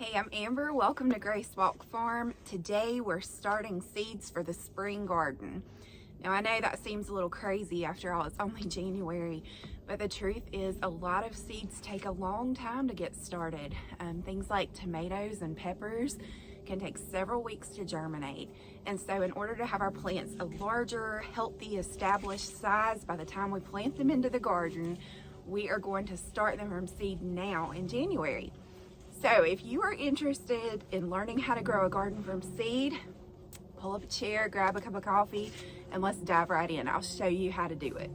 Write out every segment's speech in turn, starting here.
Hey, I'm Amber. Welcome to Grace Walk Farm. Today we're starting seeds for the spring garden. Now I know that seems a little crazy, after all it's only January, but the truth is a lot of seeds take a long time to get started. Things like tomatoes and peppers can take several weeks to germinate. And so in order to have our plants a larger, healthy, established size by the time we plant them into the garden, we are going to start them from seed now in January. So if you are interested in learning how to grow a garden from seed, pull up a chair, grab a cup of coffee, and let's dive right in. I'll show you how to do it.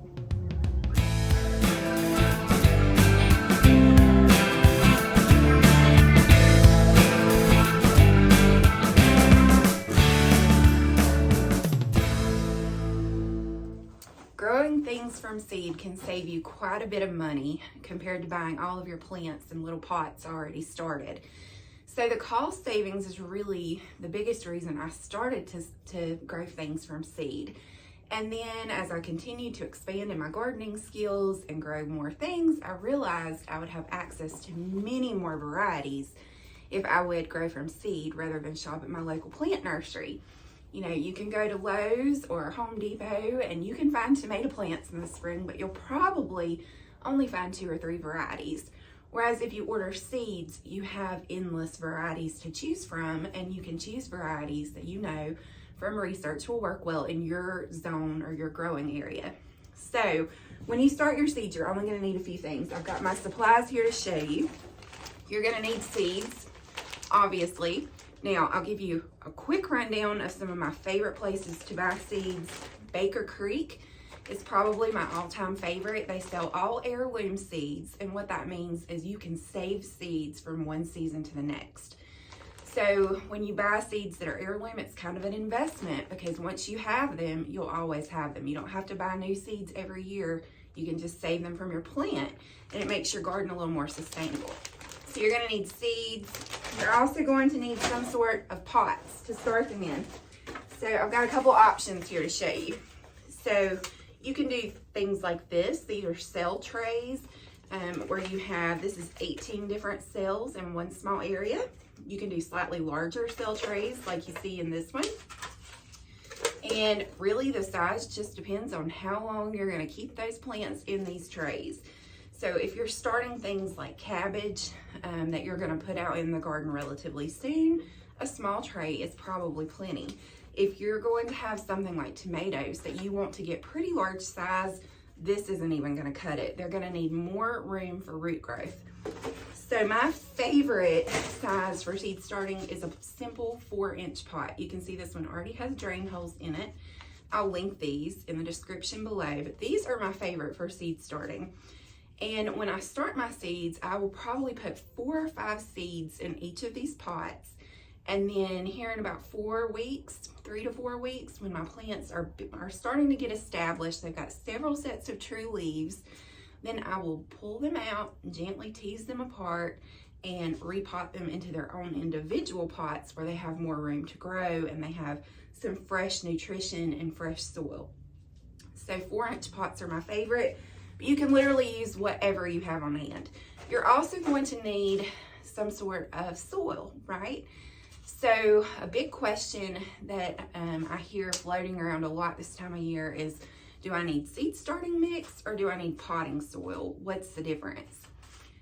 Growing things from seed can save you quite a bit of money compared to buying all of your plants in little pots already started. So the cost savings is really the biggest reason I started to grow things from seed. And then as I continued to expand in my gardening skills and grow more things, I realized I would have access to many more varieties if I would grow from seed rather than shop at my local plant nursery. You know, you can go to Lowe's or Home Depot and you can find tomato plants in the spring, but you'll probably only find 2 or 3 varieties. Whereas if you order seeds, you have endless varieties to choose from, and you can choose varieties that you know from research will work well in your zone or your growing area. So when you start your seeds, you're only going to need a few things. I've got my supplies here to show you. You're going to need seeds, obviously. Now, I'll give you a quick rundown of some of my favorite places to buy seeds. Baker Creek is probably my all-time favorite. They sell all heirloom seeds, and what that means is you can save seeds from one season to the next. So when you buy seeds that are heirloom, it's kind of an investment, because once you have them, you'll always have them. You don't have to buy new seeds every year. You can just save them from your plant, and it makes your garden a little more sustainable. So you're going to need seeds. You're also going to need some sort of pots to start them in. So I've got a couple options here to show you. So you can do things like this. These are cell trays where you have, this is 18 different cells in one small area. You can do slightly larger cell trays like you see in this one. And really the size just depends on how long you're going to keep those plants in these trays. So if you're starting things like cabbage that you're going to put out in the garden relatively soon, a small tray is probably plenty. If you're going to have something like tomatoes that you want to get pretty large size, this isn't even going to cut it. They're going to need more room for root growth. So my favorite size for seed starting is a simple 4-inch pot. You can see this one already has drain holes in it. I'll link these in the description below, but these are my favorite for seed starting. And when I start my seeds, I will probably put 4 or 5 seeds in each of these pots. And then here in about 4 weeks, 3 to 4 weeks, when my plants are starting to get established, they've got several sets of true leaves, then I will pull them out, gently tease them apart, and repot them into their own individual pots where they have more room to grow and they have some fresh nutrition and fresh soil. So 4-inch pots are my favorite. You can literally use whatever you have on hand. You're also going to need some sort of soil, right? So a big question that I hear floating around a lot this time of year is, do I need seed starting mix or do I need potting soil? What's the difference?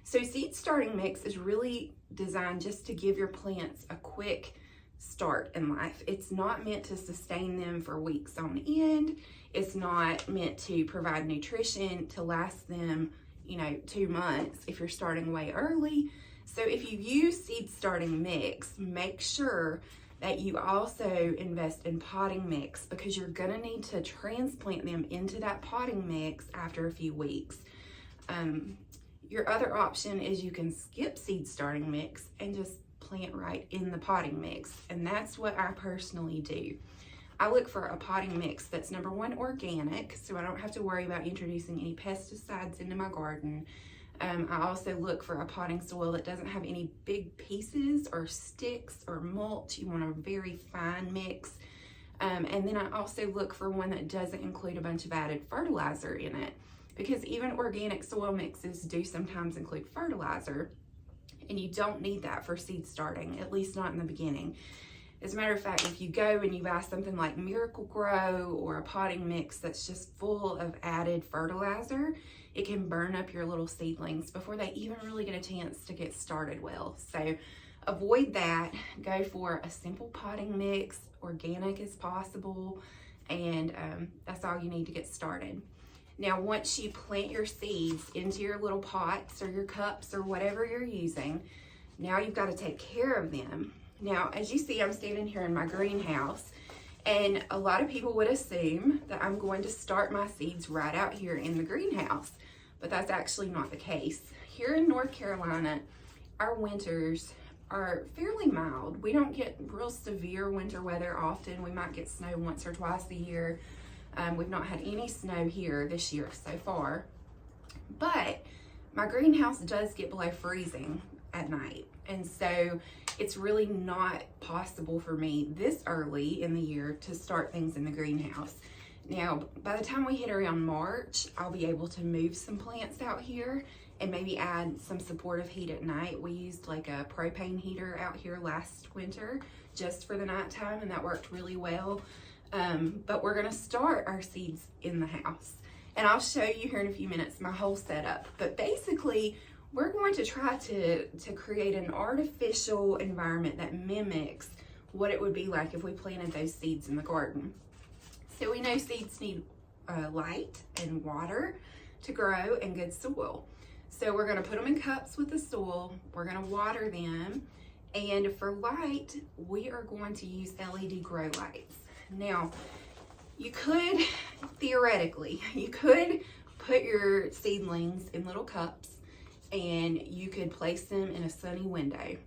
So seed starting mix is really designed just to give your plants a quick start in life. It's not meant to sustain them for weeks on end. It's not meant to provide nutrition to last them, 2 months if you're starting way early. So if you use seed starting mix, make sure that you also invest in potting mix, because you're gonna need to transplant them into that potting mix after a few weeks. Your other option is you can skip seed starting mix and just plant right in the potting mix, and that's what I personally do. I look for a potting mix that's number 1, organic, so I don't have to worry about introducing any pesticides into my garden. I also look for a potting soil that doesn't have any big pieces or sticks or mulch. You want a very fine mix. And then I also look for one that doesn't include a bunch of added fertilizer in it, because even organic soil mixes do sometimes include fertilizer. And you don't need that for seed starting, at least not in the beginning. As a matter of fact, if you go and you buy something like Miracle Grow or a potting mix that's just full of added fertilizer, it can burn up your little seedlings before they even really get a chance to get started well. So avoid that. Go for a simple potting mix, organic as possible, and that's all you need to get started. Now, once you plant your seeds into your little pots or your cups or whatever you're using, now you've got to take care of them. Now, as you see, I'm standing here in my greenhouse, and a lot of people would assume that I'm going to start my seeds right out here in the greenhouse, but that's actually not the case. Here in North Carolina, our winters are fairly mild. We don't get real severe winter weather often. We might get snow once or twice a year. We've not had any snow here this year so far, but my greenhouse does get below freezing at night. And so it's really not possible for me this early in the year to start things in the greenhouse. Now, by the time we hit around March, I'll be able to move some plants out here and maybe add some supportive heat at night. We used like a propane heater out here last winter just for the nighttime, and that worked really well. But we're gonna start our seeds in the house. And I'll show you here in a few minutes my whole setup. But basically, we're going to try to create an artificial environment that mimics what it would be like if we planted those seeds in the garden. So we know seeds need light and water to grow and good soil. So we're gonna put them in cups with the soil, we're gonna water them, and for light, we are going to use LED grow lights. Now, you could, theoretically, you could put your seedlings in little cups and you could place them in a sunny window,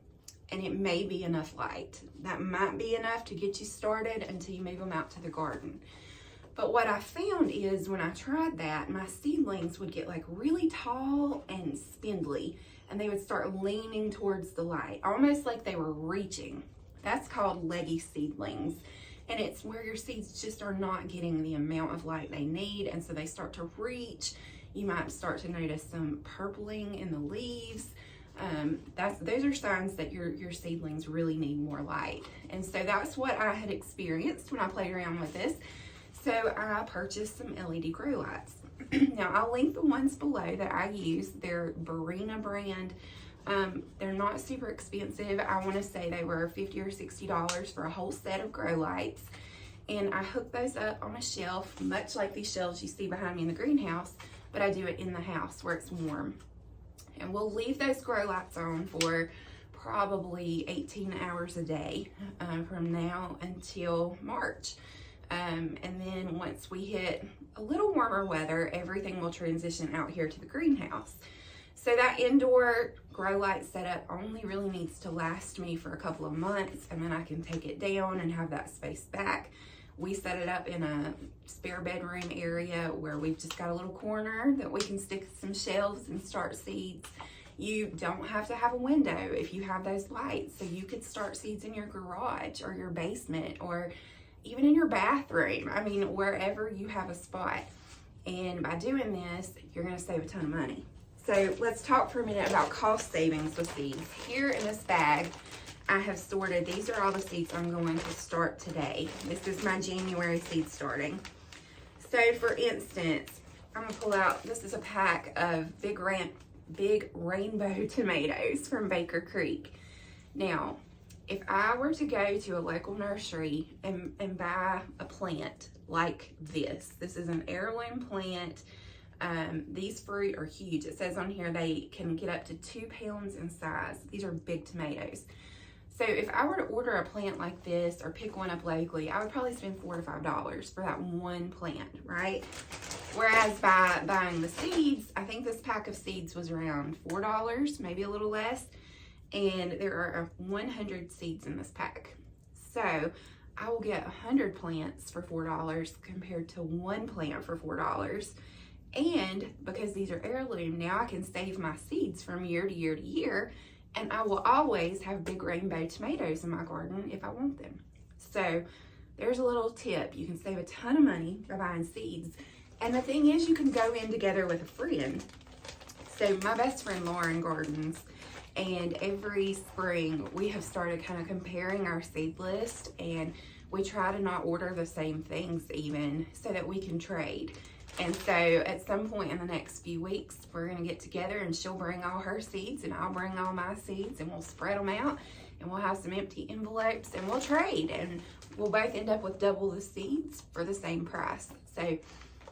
and it may be enough light. That might be enough to get you started until you move them out to the garden. But what I found is when I tried that, my seedlings would get like really tall and spindly, and they would start leaning towards the light, almost like they were reaching. That's called leggy seedlings. And it's where your seeds just are not getting the amount of light they need, and so they start to reach. You might start to notice some purpling in the leaves. Those are signs that your seedlings really need more light. And so that's what I had experienced when I played around with this. So I purchased some LED grow lights. Now I'll link the ones below that I use. They're Barina brand. They're not super expensive. I want to say they were $50 or $60 for a whole set of grow lights. And I hook those up on a shelf, much like these shelves you see behind me in the greenhouse, but I do it in the house where it's warm. And we'll leave those grow lights on for probably 18 hours a day from now until March. And then once we hit a little warmer weather, everything will transition out here to the greenhouse. So that indoor grow light setup only really needs to last me for a couple of months, and then I can take it down and have that space back. We set it up in a spare bedroom area where we've just got a little corner that we can stick some shelves and start seeds. You don't have to have a window if you have those lights, so you could start seeds in your garage or your basement or even in your bathroom. I mean, wherever you have a spot. And by doing this, you're gonna save a ton of money. So let's talk for a minute about cost savings with seeds. Here in this bag, I have sorted, these are all the seeds I'm going to start today. This is my January seed starting. So for instance, I'm gonna pull out, this is a pack of big rainbow tomatoes from Baker Creek. Now, if I were to go to a local nursery and buy a plant like this is an heirloom plant. These fruit are huge. It says on here they can get up to 2 pounds in size. These are big tomatoes. So if I were to order a plant like this or pick one up locally, I would probably spend $4 to $5 for that one plant, right? Whereas by buying the seeds, I think this pack of seeds was around $4, maybe a little less. And there are 100 seeds in this pack. So I will get 100 plants for $4 compared to one plant for $4. And because these are heirloom, now I can save my seeds from year to year to year, and I will always have big rainbow tomatoes in my garden if I want them. So there's a little tip. You can save a ton of money by buying seeds. And the thing is, you can go in together with a friend. So my best friend Lauren gardens, And every spring we have started kind of comparing our seed list, and we try to not order the same things even, so that we can trade. And so at some point in the next few weeks, we're gonna get together and she'll bring all her seeds and I'll bring all my seeds, and we'll spread them out, and we'll have some empty envelopes and we'll trade, and we'll both end up with double the seeds for the same price. So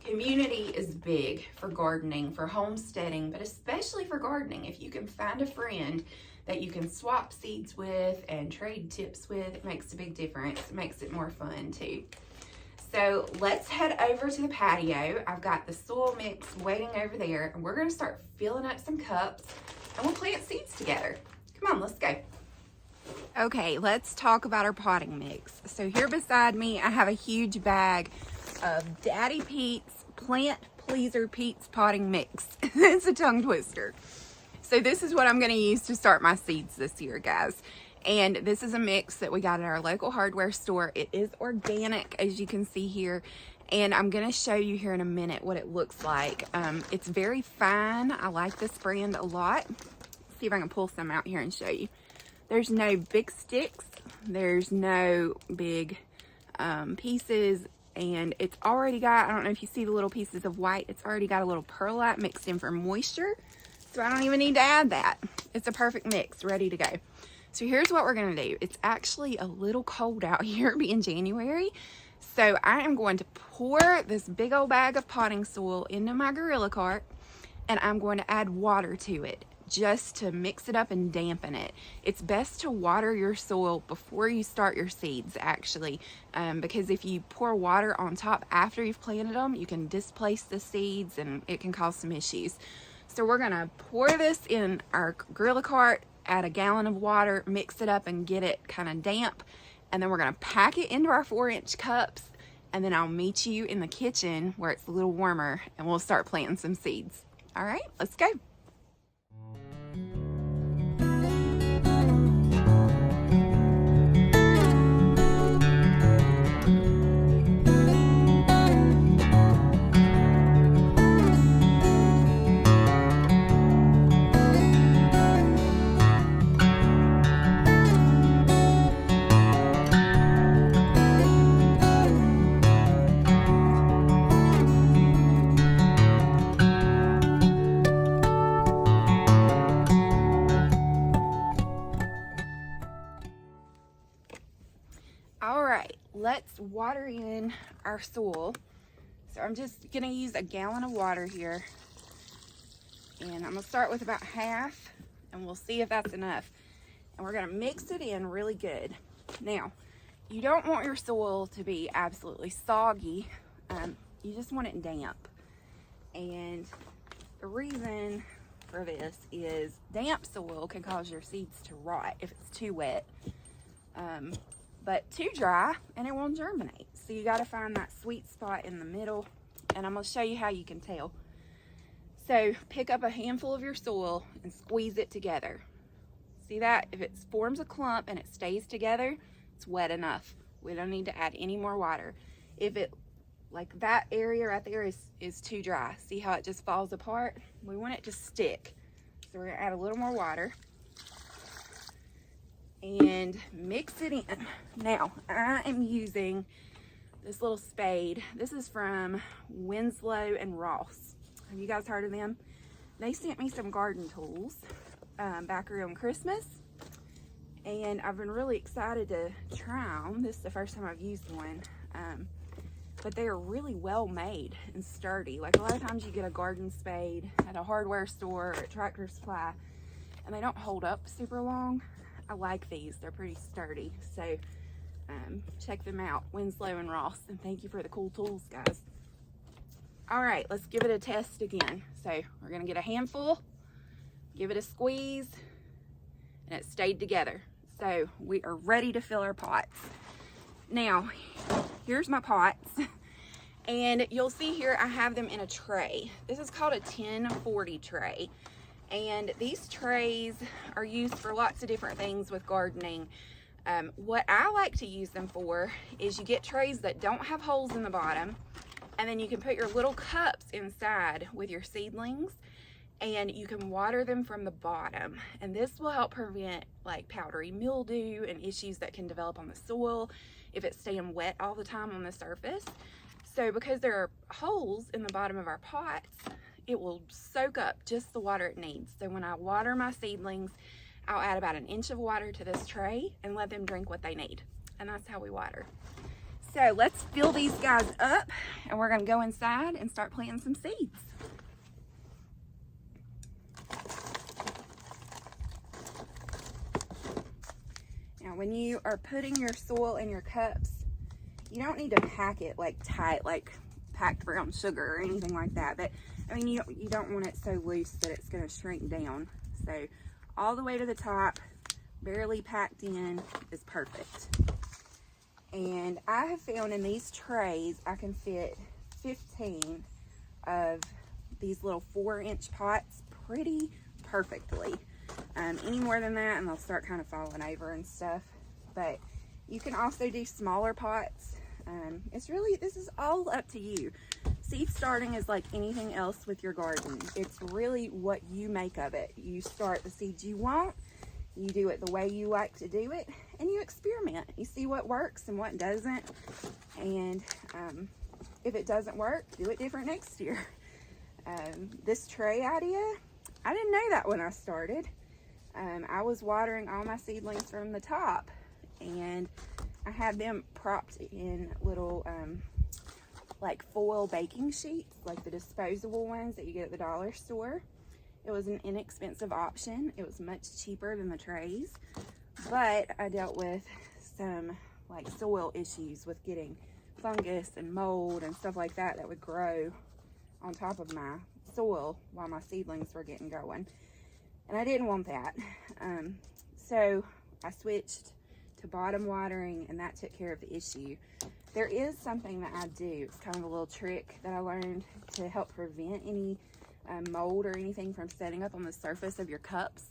community is big for gardening, for homesteading, but especially for gardening. If you can find a friend that you can swap seeds with and trade tips with, it makes a big difference. It makes it more fun too. So let's head over to the patio. I've got the soil mix waiting over there, and we're gonna start filling up some cups and we'll plant seeds together. Come on, let's go. Okay, let's talk about our potting mix. So here beside me, I have a huge bag of Daddy Pete's Plant Pleaser Pete's potting mix. It's a tongue twister. So this is what I'm going to use to start my seeds this year, guys. And this is a mix that we got at our local hardware store. It is organic, as you can see here. And I'm going to show you here in a minute what it looks like. It's very fine. I like this brand a lot. Let's see if I can pull some out here and show you. There's no big sticks. There's no big pieces. And it's already got, I don't know if you see the little pieces of white, it's already got a little perlite mixed in for moisture. So I don't even need to add that. It's a perfect mix, ready to go. So here's what we're gonna do. It's actually a little cold out here, being January. So I am going to pour this big old bag of potting soil into my Gorilla Cart, and I'm going to add water to it, just to mix it up and dampen it. It's best to water your soil before you start your seeds, actually, because if you pour water on top after you've planted them, you can displace the seeds and it can cause some issues. So we're gonna pour this in our Gorilla Cart, add a gallon of water, mix it up and get it kind of damp, and then we're gonna pack it into our 4-inch cups, and then I'll meet you in the kitchen where it's a little warmer and we'll start planting some seeds. All right, let's go. All right, let's water in our soil. So I'm just gonna use a gallon of water here, and I'm gonna start with about half, and we'll see if that's enough. And we're gonna mix it in really good. Now, you don't want your soil to be absolutely soggy. You just want it damp. And the reason for this is damp soil can cause your seeds to rot if it's too wet. But too dry and it won't germinate. So you got to find that sweet spot in the middle, and I'm going to show you how you can tell. So pick up a handful of your soil and squeeze it together. See that? If it forms a clump and it stays together, it's wet enough. We don't need to add any more water. If it, like that area right there is too dry, see how it just falls apart? We want it to stick. So we're going to add a little more water and mix it in. Now, I am using this little spade. This is from Winslow and Ross. Have you guys heard of them? They sent me some garden tools back around Christmas, and I've been really excited to try them. This is the first time I've used one, but they are really well made and sturdy. Like a lot of times you get a garden spade at a hardware store or at Tractor Supply, and they don't hold up super long. I like these, they're pretty sturdy. So check them out, Winslow and Ross, and thank you for the cool tools, guys. All right, let's give it a test again. So we're gonna get a handful, give it a squeeze, and it stayed together. So we are ready to fill our pots. Now, here's my pots, and you'll see here I have them in a tray. This is called a 1040 tray. And these trays are used for lots of different things with gardening. What I like to use them for is you get trays that don't have holes in the bottom, and then you can put your little cups inside with your seedlings, and you can water them from the bottom, and this will help prevent like powdery mildew and issues that can develop on the soil if it's staying wet all the time on the surface. So because there are holes in the bottom of our pots, it will soak up just the water it needs. So when I water my seedlings, I'll add about 1 inch of water to this tray and let them drink what they need. And that's how we water. So let's fill these guys up, and we're gonna go inside and start planting some seeds. Now, when you are putting your soil in your cups, you don't need to pack it like tight, like packed brown sugar or anything like that. But I mean, you don't want it so loose that it's gonna shrink down. So all the way to the top, barely packed in, is perfect. And I have found in these trays, I can fit 15 of these little 4-inch pots pretty perfectly. Any more than that and they'll start kind of falling over and stuff. But you can also do smaller pots. This is all up to you. Seed starting is like anything else with your garden. It's really what you make of it. You start the seeds you want, you do it the way you like to do it, and you experiment. You see what works and what doesn't. And if it doesn't work, do it different next year. This tray idea, I didn't know that when I started. I was watering all my seedlings from the top, and I had them propped in little like foil baking sheets, like the disposable ones that you get at the dollar store. It was an inexpensive option. It was much cheaper than the trays, but I dealt with some like soil issues with getting fungus and mold and stuff like that would grow on top of my soil while my seedlings were getting going. And I didn't want that. So I switched to bottom watering, and that took care of the issue. There is something that I do. It's kind of a little trick that I learned to help prevent any mold or anything from setting up on the surface of your cups.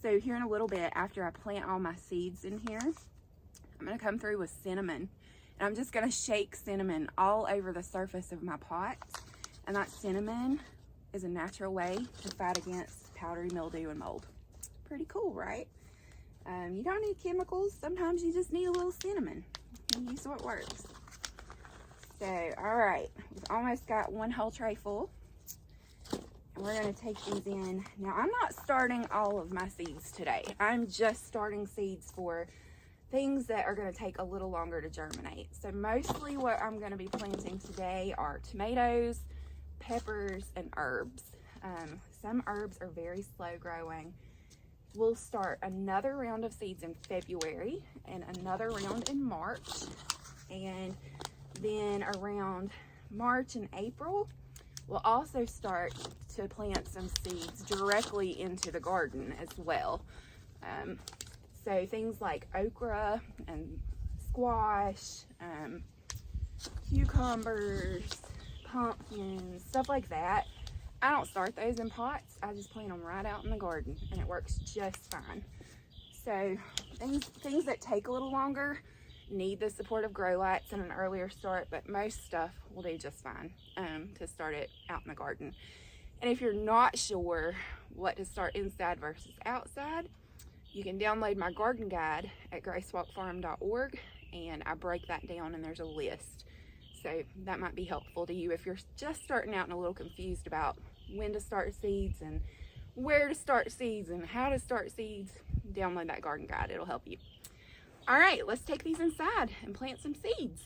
So here in a little bit, after I plant all my seeds in here, I'm gonna come through with cinnamon. And I'm just gonna shake cinnamon all over the surface of my pot. And that cinnamon is a natural way to fight against powdery mildew and mold. Pretty cool, right? You don't need chemicals. Sometimes you just need a little cinnamon. And use what works. So, all right, we've almost got one whole tray full. And we're gonna take these in. Now, I'm not starting all of my seeds today. I'm just starting seeds for things that are gonna take a little longer to germinate. So mostly what I'm gonna be planting today are tomatoes, peppers, and herbs. Some herbs are very slow growing. We'll start another round of seeds in February and another round in March. And then around March and April, we'll also start to plant some seeds directly into the garden as well. So things like okra and squash, cucumbers, pumpkins, stuff like that. I don't start those in pots. I just plant them right out in the garden, and it works just fine. So things that take a little longer need the support of grow lights and an earlier start, but most stuff will do just fine to start it out in the garden. And if you're not sure what to start inside versus outside, you can download my garden guide at gracewalkfarm.org, and I break that down and there's a list. So that might be helpful to you if you're just starting out and a little confused about when to start seeds and where to start seeds and how to start seeds. Download that garden guide, it'll help you. All right, let's take these inside and plant some seeds.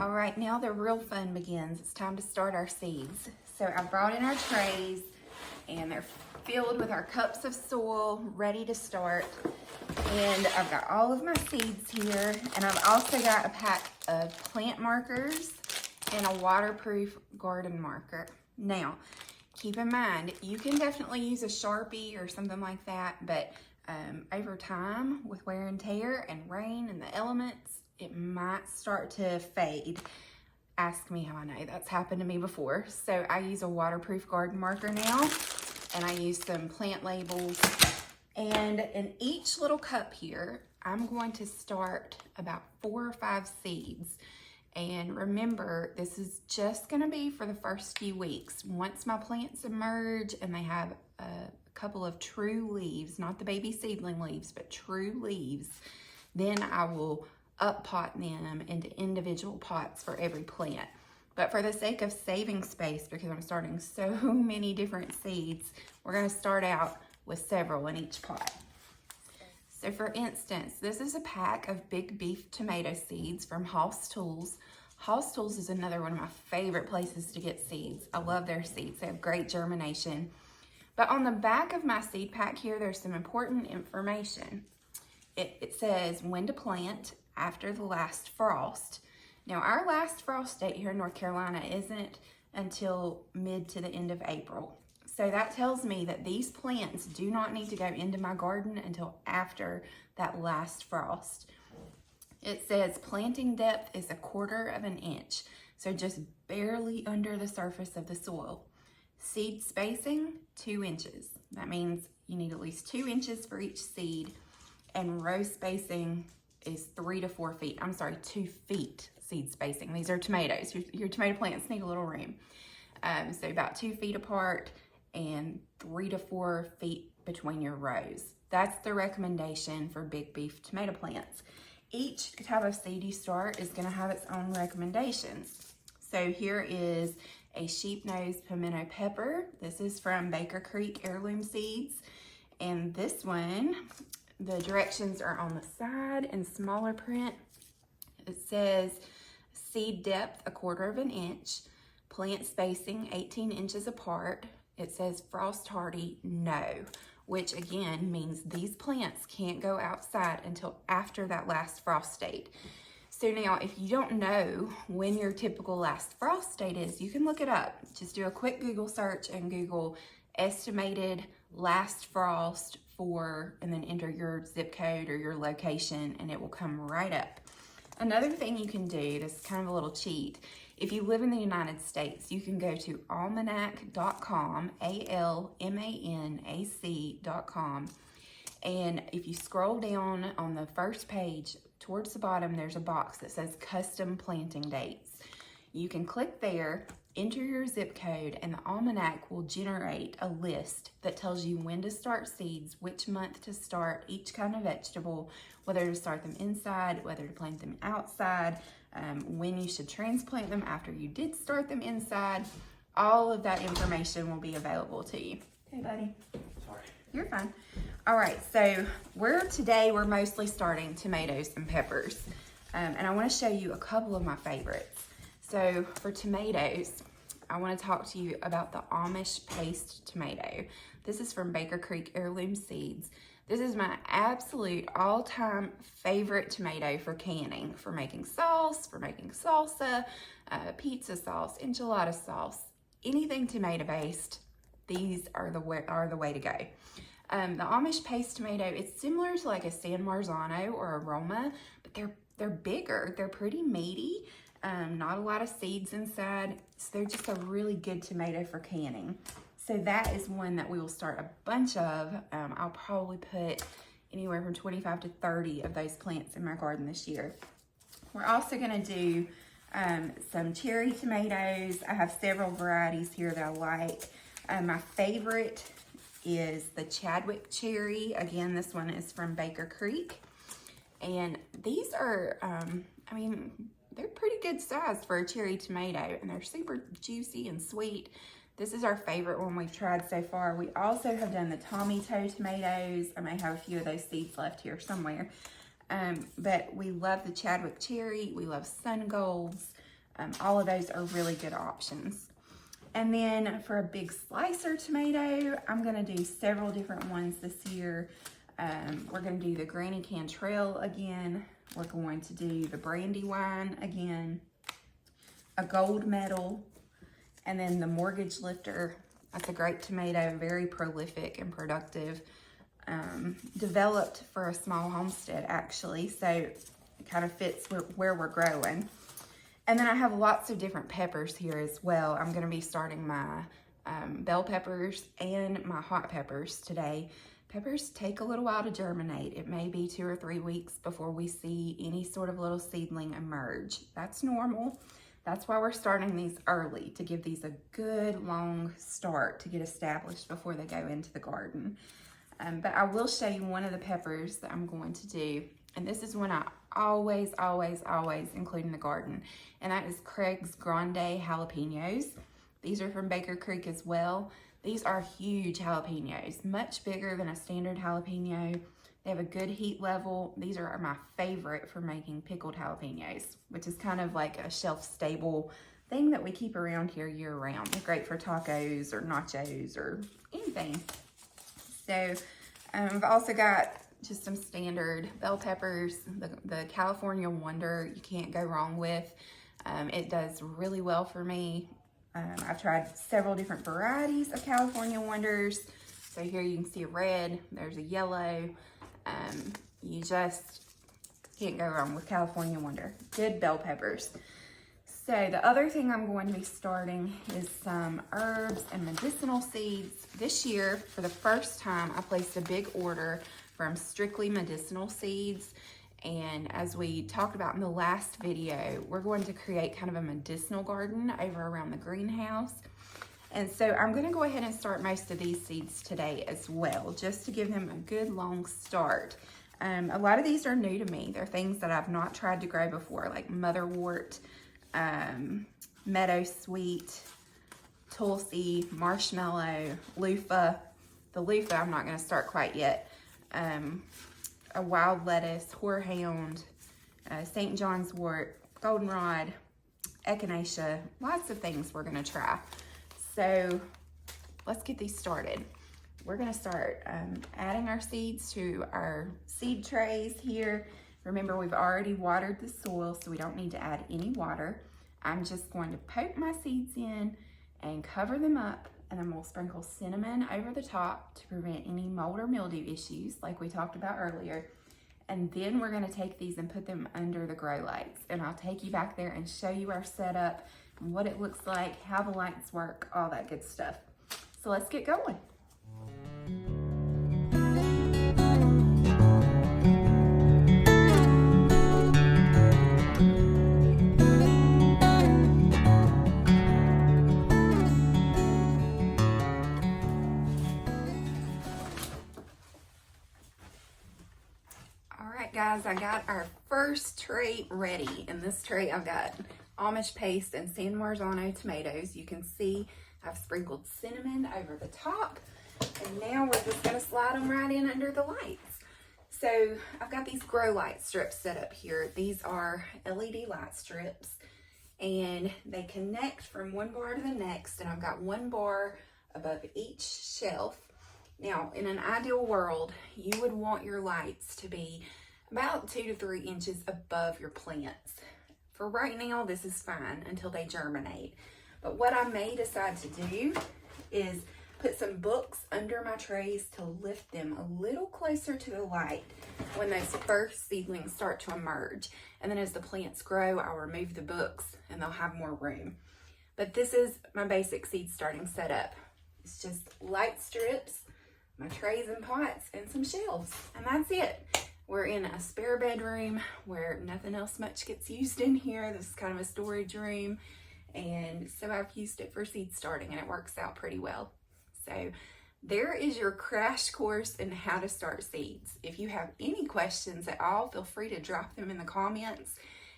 All right, now the real fun begins. It's time to start our seeds. So I brought in our trays, and they're filled with our cups of soil, ready to start. And I've got all of my seeds here, and I've also got a pack of plant markers and a waterproof garden marker. Now, keep in mind, you can definitely use a Sharpie or something like that, but over time, with wear and tear and rain and the elements, it might start to fade. Ask me how I know. That's happened to me before. So I use a waterproof garden marker now, and I use some plant labels And in each little cup here, I'm going to start about 4 or 5 seeds. And remember, this is just gonna be for the first few weeks. Once my plants emerge and they have a couple of true leaves, not the baby seedling leaves, but true leaves, then I will up pot them into individual pots for every plant. But for the sake of saving space, because I'm starting so many different seeds, we're gonna start out with several in each pot. So for instance, this is a pack of big beef tomato seeds from Hoss Tools. Hoss Tools is another one of my favorite places to get seeds. I love their seeds. They have great germination. But on the back of my seed pack here, there's some important information. It says when to plant after the last frost. Now, our last frost date here in North Carolina isn't until mid to the end of April. So that tells me that these plants do not need to go into my garden until after that last frost. It says planting depth is 1/4 inch, so just barely under the surface of the soil. Seed spacing, 2 inches. That means you need at least 2 inches for each seed, and row spacing is 3 to 4 feet. I'm sorry, 2 feet seed spacing. These are tomatoes. Your tomato plants need a little room. So about 2 feet apart and 3 to 4 feet between your rows. That's the recommendation for big beef tomato plants. Each type of seed you start is gonna have its own recommendations. So here is a sheep nose pimento pepper. This is from Baker Creek Heirloom Seeds. And this one, the directions are on the side in smaller print. It says seed depth 1/4 inch, plant spacing 18 inches apart. It says frost hardy, no, which again means these plants can't go outside until after that last frost date. So now, if you don't know when your typical last frost date is, you can look it up. Just do a quick Google search and Google estimated last frost for, and then enter your zip code or your location, and it will come right up. Another thing you can do, this is kind of a little cheat, if you live in the United States, you can go to almanac.com, ALMANAC.com, and if you scroll down on the first page, towards the bottom, there's a box that says custom planting dates. You can click there, enter your zip code, and the almanac will generate a list that tells you when to start seeds, which month to start each kind of vegetable, whether to start them inside, whether to plant them outside, when you should transplant them after you did start them inside. All of that information will be available to you. Hey, buddy. Sorry. You're fine. All right, so today we're mostly starting tomatoes and peppers. And I want to show you a couple of my favorites. So for tomatoes, I want to talk to you about the Amish paste tomato. This is from Baker Creek Heirloom Seeds. This is my absolute all-time favorite tomato for canning, for making sauce, for making salsa, pizza sauce, enchilada sauce, anything tomato-based. These are the way to go. The Amish paste tomato, it's similar to like a San Marzano or a Roma, but they're bigger. They're pretty meaty. Not a lot of seeds inside. So they're just a really good tomato for canning. So that is one that we will start a bunch of. I'll probably put anywhere from 25 to 30 of those plants in my garden this year. We're also gonna do some cherry tomatoes. I have several varieties here that I like. My favorite is the Chadwick cherry. Again, this one is from Baker Creek. And these are, I mean, they're pretty good size for a cherry tomato, and they're super juicy and sweet. This is our favorite one we've tried so far. We also have done the Tommy Toe tomatoes. I may have a few of those seeds left here somewhere. But we love the Chadwick cherry. We love Sun Golds. All of those are really good options. And then for a big slicer tomato, I'm gonna do several different ones this year. We're gonna do the Granny Cantrell again. We're going to do the Brandywine again, a Gold Medal, and then the Mortgage Lifter. That's a great tomato, very prolific and productive. Developed for a small homestead actually, so it kind of fits where we're growing. And then I have lots of different peppers here as well. I'm gonna be starting my bell peppers and my hot peppers today Peppers take a little while to germinate. It may be 2 or 3 weeks before we see any sort of little seedling emerge. That's normal. That's why we're starting these early, to give these a good long start to get established before they go into the garden. But I will show you one of the peppers that I'm going to do. And this is one I always include in the garden. And that is Craig's Grande jalapenos. These are from Baker Creek as well. These are huge jalapenos, much bigger than a standard jalapeno. They have a good heat level. These are my favorite for making pickled jalapenos, which is kind of like a shelf-stable thing that we keep around here year-round. They're great for tacos or nachos or anything. So I've also got just some standard bell peppers. The California Wonder, you can't go wrong with. It does really well for me. I've tried several different varieties of California Wonders. So here you can see a red, there's a yellow. You just can't go wrong with California Wonder. Good bell peppers. So the other thing I'm going to be starting is some herbs and medicinal seeds. This year, for the first time, I placed a big order from Strictly Medicinal Seeds. And as we talked about in the last video, we're going to create kind of a medicinal garden over around the greenhouse. And so I'm going to go ahead and start most of these seeds today as well, just to give them a good long start. A lot of these are new to me. They're things that I've not tried to grow before, like motherwort, meadow sweet, tulsi, marshmallow, loofah. The loofah I'm not going to start quite yet. A wild lettuce, horehound, St. John's wort, goldenrod, echinacea, lots of things we're going to try. So let's get these started. We're going to start adding our seeds to our seed trays here. Remember, we've already watered the soil, so we don't need to add any water. I'm just going to poke my seeds in and cover them up, and then we'll sprinkle cinnamon over the top to prevent any mold or mildew issues like we talked about earlier. And then we're going to take these and put them under the grow lights. And I'll take you back there and show you our setup, and what it looks like, how the lights work, all that good stuff. So let's get going. Guys, I got our first tray ready. In this tray, I've got Amish paste and San Marzano tomatoes. You can see I've sprinkled cinnamon over the top, and now we're just going to slide them right in under the lights. So I've got these grow light strips set up here. These are LED light strips, and they connect from one bar to the next, and I've got one bar above each shelf. Now, in an ideal world, you would want your lights to be about 2 to 3 inches above your plants. For right now, this is fine until they germinate. But what I may decide to do is put some books under my trays to lift them a little closer to the light when those first seedlings start to emerge. And then as the plants grow, I'll remove the books and they'll have more room. But this is my basic seed starting setup. It's just light strips, my trays and pots, and some shelves, and that's it. We're in a spare bedroom where nothing else much gets used in here. This is kind of a storage room, and so I've used it for seed starting, and it works out pretty well. So there is your crash course in how to start seeds. If you have any questions at all, feel free to drop them in the comments,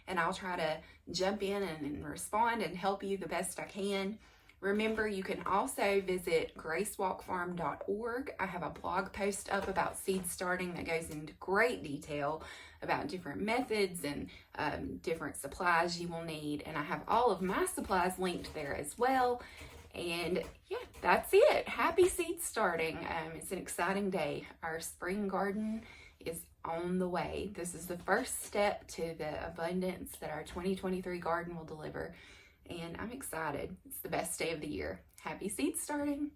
and I'll try to jump in and respond and help you the best I can. Remember, you can also visit gracewalkfarm.org. I have a blog post up about seed starting that goes into great detail about different methods and different supplies you will need. And I have all of my supplies linked there as well. And yeah, that's it. Happy seed starting. It's an exciting day. Our spring garden is on the way. This is the first step to the abundance that our 2023 garden will deliver. And I'm excited. It's the best day of the year. Happy seed starting.